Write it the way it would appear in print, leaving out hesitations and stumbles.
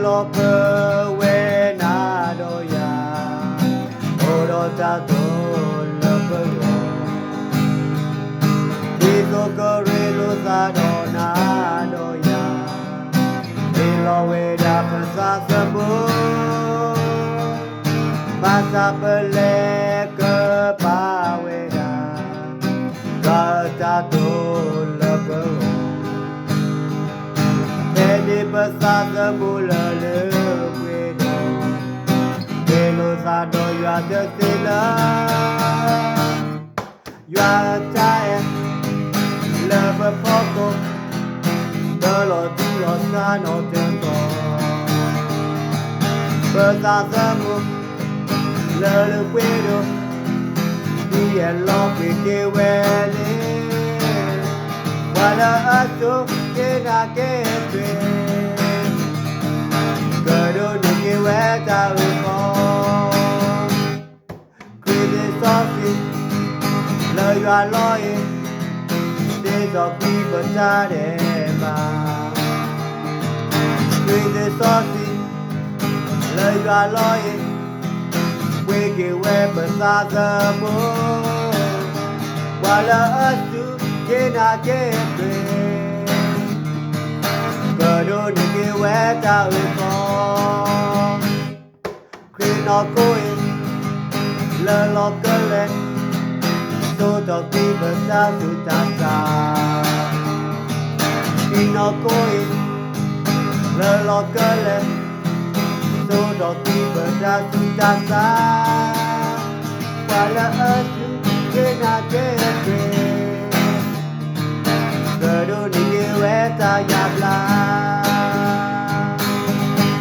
lo per we na do ya oro ta do lo per di lo ko re lo sa do na do ya di lo we da pa sa sa bu pa sa pe le ke pa we da ga ta do lo per di pasada mula le puedo que los ado yo a decirla yo a traer le poco de los días no tengo pasada mula le puedo y el hombre que huele para esto que na que que hueta con Crazy Sophie le yo a loye de so people tare ma Crazy Sophie le yo a loye we que we pasada mo wala asu que na que Gado ni que hueta con Crino coi le locale Todo qui besa su tasa Crino coi le locale Todo qui besa su tasa Wala asu que na que Gado ni que hueta ya bla